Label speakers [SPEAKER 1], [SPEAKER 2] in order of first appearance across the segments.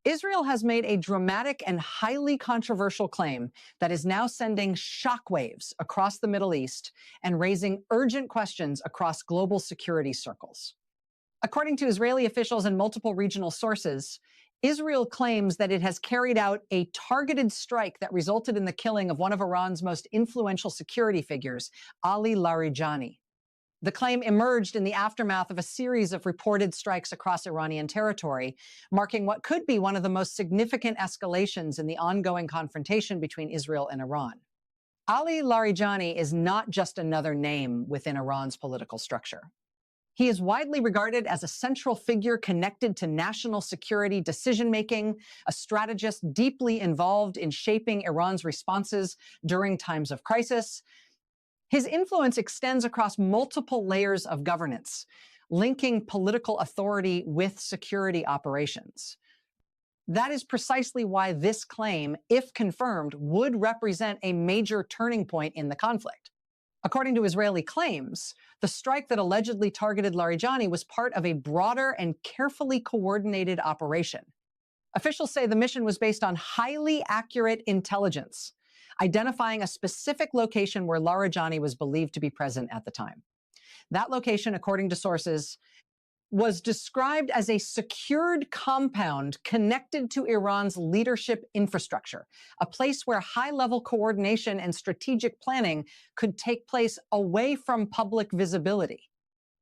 [SPEAKER 1] Israel has made a dramatic and highly controversial claim that is now sending shockwaves across the Middle East and raising urgent questions across global security circles. According to Israeli officials and multiple regional sources, Israel claims that it has carried out a targeted strike that resulted in the killing of one of Iran's most influential security figures, Ali Larijani. The claim emerged in the aftermath of a series of reported strikes across Iranian territory, marking what could be one of the most significant escalations in the ongoing confrontation between Israel and Iran. Ali Larijani is not just another name within Iran's political structure. He is widely regarded as a central figure connected to national security decision-making, a strategist deeply involved in shaping Iran's responses during times of crisis. His influence extends across multiple layers of governance, linking political authority with security operations. That is precisely why this claim, if confirmed, would represent a major turning point in the conflict. According to Israeli claims, the strike that allegedly targeted Larijani was part of a broader and carefully coordinated operation. Officials say the mission was based on highly accurate intelligence, identifying a specific location where Larijani was believed to be present at the time. That location, according to sources, was described as a secured compound connected to Iran's leadership infrastructure, a place where high-level coordination and strategic planning could take place away from public visibility.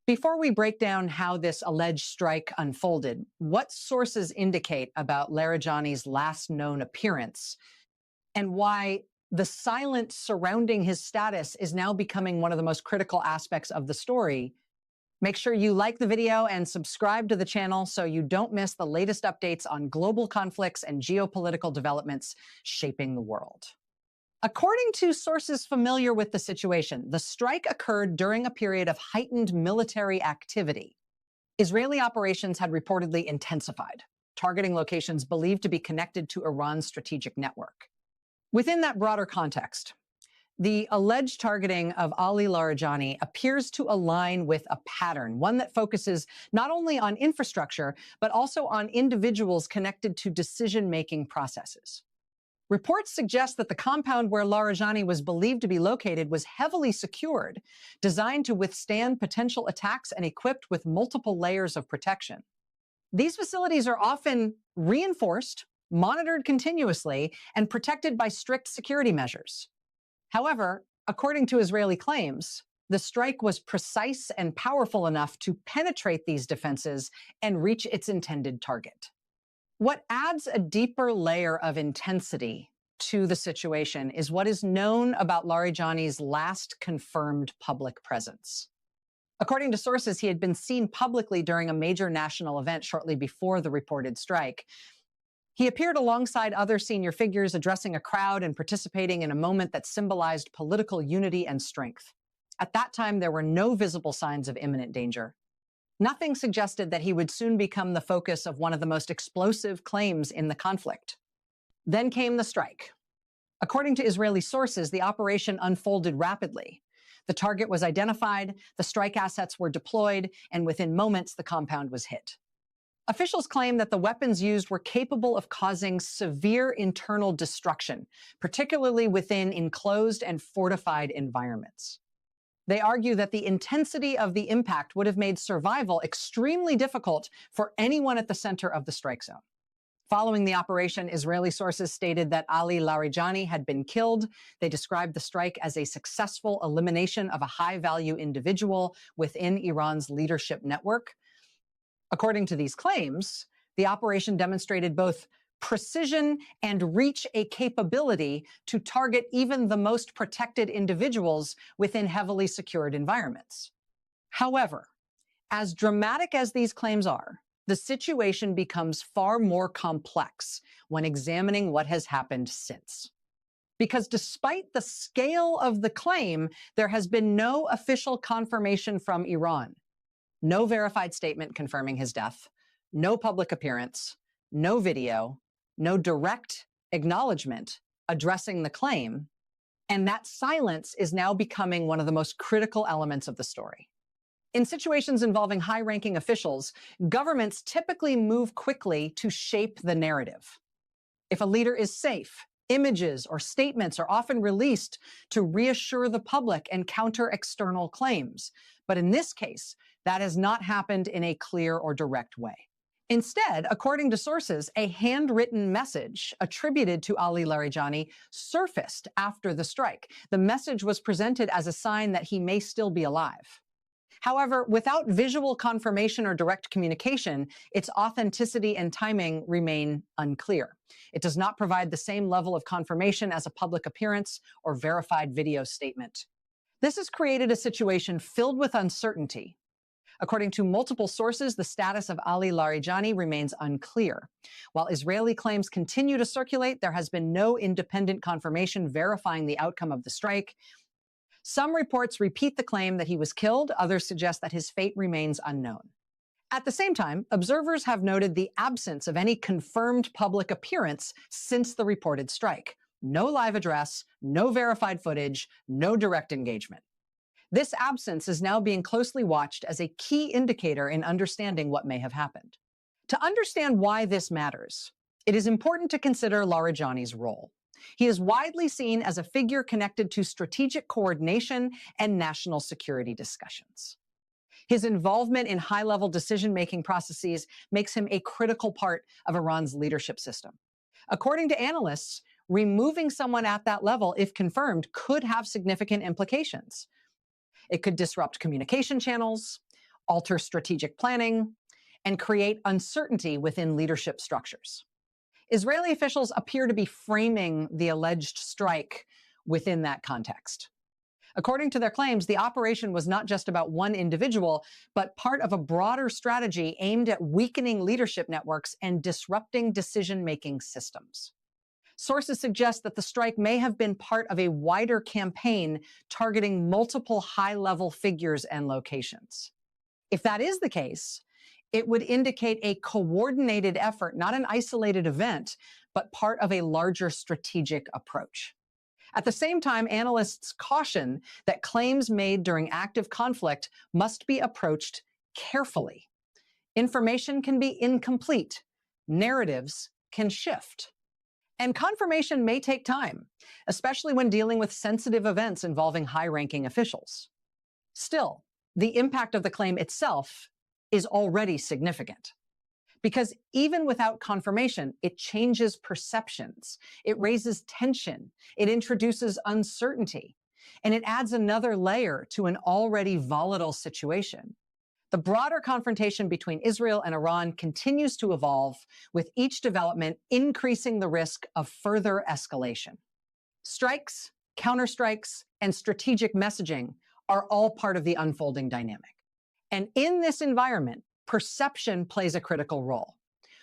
[SPEAKER 1] Before we break down how this alleged strike unfolded, what sources indicate about Larijani's last known appearance and why the silence surrounding his status is now becoming one of the most critical aspects of the story? Make sure you like the video and subscribe to the channel so you don't miss the latest updates on global conflicts and geopolitical developments shaping the world. According to sources familiar with the situation, the strike occurred during a period of heightened military activity. Israeli operations had reportedly intensified, targeting locations believed to be connected to Iran's strategic network. Within that broader context, the alleged targeting of Ali Larijani appears to align with a pattern, one that focuses not only on infrastructure, but also on individuals connected to decision-making processes. Reports suggest that the compound where Larijani was believed to be located was heavily secured, designed to withstand potential attacks and equipped with multiple layers of protection. These facilities are often reinforced, monitored continuously, and protected by strict security measures. However, according to Israeli claims, the strike was precise and powerful enough to penetrate these defenses and reach its intended target. What adds a deeper layer of intensity to the situation is what is known about Larijani's last confirmed public presence. According to sources, he had been seen publicly during a major national event shortly before the reported strike. He appeared alongside other senior figures, addressing a crowd and participating in a moment that symbolized political unity and strength. At that time, there were no visible signs of imminent danger. Nothing suggested that he would soon become the focus of one of the most explosive claims in the conflict. Then came the strike. According to Israeli sources, the operation unfolded rapidly. The target was identified, the strike assets were deployed, and within moments, the compound was hit. Officials claim that the weapons used were capable of causing severe internal destruction, particularly within enclosed and fortified environments. They argue that the intensity of the impact would have made survival extremely difficult for anyone at the center of the strike zone. Following the operation, Israeli sources stated that Ali Larijani had been killed. They described the strike as a successful elimination of a high-value individual within Iran's leadership network. According to these claims, the operation demonstrated both precision and reach a capability to target even the most protected individuals within heavily secured environments. However, as dramatic as these claims are, the situation becomes far more complex when examining what has happened since. Because despite the scale of the claim, there has been no official confirmation from Iran. No verified statement confirming his death, no public appearance, no video, no direct acknowledgement addressing the claim, and that silence is now becoming one of the most critical elements of the story. In situations involving high-ranking officials, governments typically move quickly to shape the narrative. If a leader is safe, images or statements are often released to reassure the public and counter external claims. But in this case, that has not happened in a clear or direct way. Instead, according to sources, a handwritten message attributed to Ali Larijani surfaced after the strike. The message was presented as a sign that he may still be alive. However, without visual confirmation or direct communication, its authenticity and timing remain unclear. It does not provide the same level of confirmation as a public appearance or verified video statement. This has created a situation filled with uncertainty. According to multiple sources, the status of Ali Larijani remains unclear. While Israeli claims continue to circulate, there has been no independent confirmation verifying the outcome of the strike. Some reports repeat the claim that he was killed. Others suggest that his fate remains unknown. At the same time, observers have noted the absence of any confirmed public appearance since the reported strike. No live address, no verified footage, no direct engagement. This absence is now being closely watched as a key indicator in understanding what may have happened. To understand why this matters, it is important to consider Larijani's role. He is widely seen as a figure connected to strategic coordination and national security discussions. His involvement in high-level decision-making processes makes him a critical part of Iran's leadership system. According to analysts, removing someone at that level, if confirmed, could have significant implications. It could disrupt communication channels, alter strategic planning, and create uncertainty within leadership structures. Israeli officials appear to be framing the alleged strike within that context. According to their claims, the operation was not just about one individual, but part of a broader strategy aimed at weakening leadership networks and disrupting decision-making systems. Sources suggest that the strike may have been part of a wider campaign targeting multiple high-level figures and locations. If that is the case, it would indicate a coordinated effort, not an isolated event, but part of a larger strategic approach. At the same time, analysts caution that claims made during active conflict must be approached carefully. Information can be incomplete. Narratives can shift. And confirmation may take time, especially when dealing with sensitive events involving high-ranking officials. Still, the impact of the claim itself is already significant. Because even without confirmation, it changes perceptions, it raises tension, it introduces uncertainty, and it adds another layer to an already volatile situation. The broader confrontation between Israel and Iran continues to evolve, with each development increasing the risk of further escalation. Strikes, counterstrikes, and strategic messaging are all part of the unfolding dynamic. And in this environment, perception plays a critical role.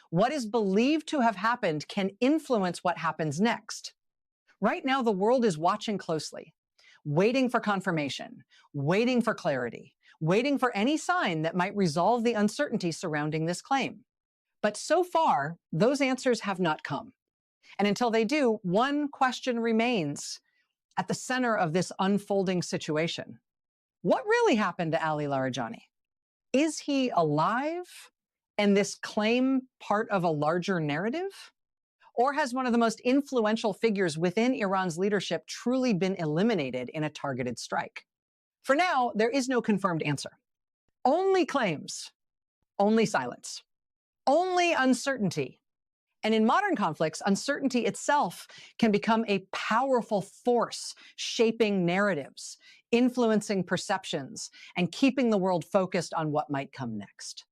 [SPEAKER 1] What is believed to have happened can influence what happens next. Right now, the world is watching closely, waiting for confirmation, waiting for clarity, waiting for any sign that might resolve the uncertainty surrounding this claim. But so far, those answers have not come. And until they do, one question remains at the center of this unfolding situation. What really happened to Ali Larijani? Is he alive and this claim part of a larger narrative? Or has one of the most influential figures within Iran's leadership truly been eliminated in a targeted strike? For now, there is no confirmed answer. Only claims, only silence, only uncertainty. And in modern conflicts, uncertainty itself can become a powerful force shaping narratives, influencing perceptions, and keeping the world focused on what might come next.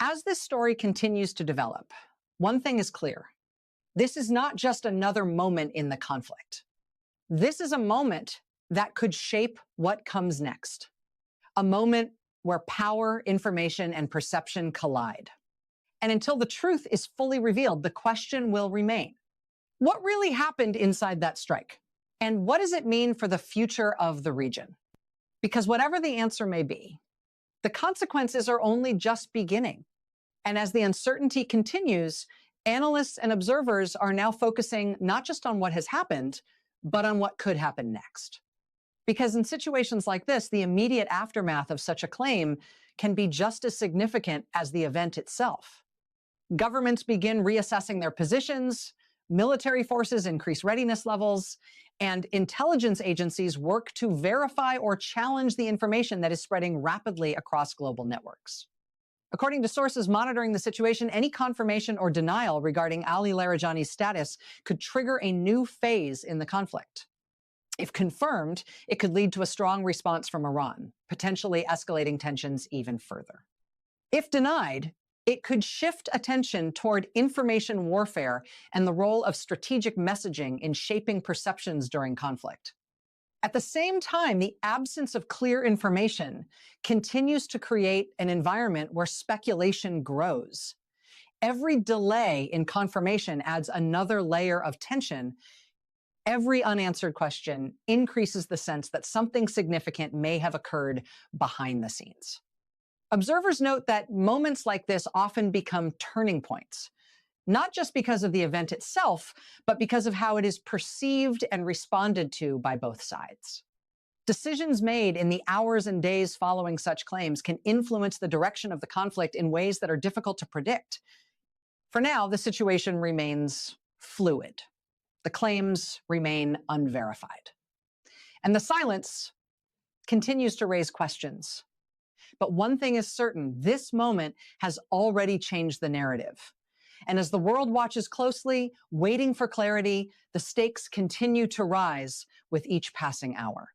[SPEAKER 1] As this story continues to develop, one thing is clear. This is not just another moment in the conflict. This is a moment that could shape what comes next. A moment where power, information, and perception collide. And until the truth is fully revealed, the question will remain. What really happened inside that strike? And what does it mean for the future of the region? Because whatever the answer may be, the consequences are only just beginning. And as the uncertainty continues, analysts and observers are now focusing not just on what has happened, but on what could happen next. Because in situations like this, the immediate aftermath of such a claim can be just as significant as the event itself. Governments begin reassessing their positions, military forces increase readiness levels, and intelligence agencies work to verify or challenge the information that is spreading rapidly across global networks. According to sources monitoring the situation, any confirmation or denial regarding Ali Larijani's status could trigger a new phase in the conflict. If confirmed, it could lead to a strong response from Iran, potentially escalating tensions even further. If denied, it could shift attention toward information warfare and the role of strategic messaging in shaping perceptions during conflict. At the same time, the absence of clear information continues to create an environment where speculation grows. Every delay in confirmation adds another layer of tension. Every unanswered question increases the sense that something significant may have occurred behind the scenes. Observers note that moments like this often become turning points, not just because of the event itself, but because of how it is perceived and responded to by both sides. Decisions made in the hours and days following such claims can influence the direction of the conflict in ways that are difficult to predict. For now, the situation remains fluid. The claims remain unverified. And the silence continues to raise questions. But one thing is certain, this moment has already changed the narrative. And as the world watches closely, waiting for clarity, the stakes continue to rise with each passing hour.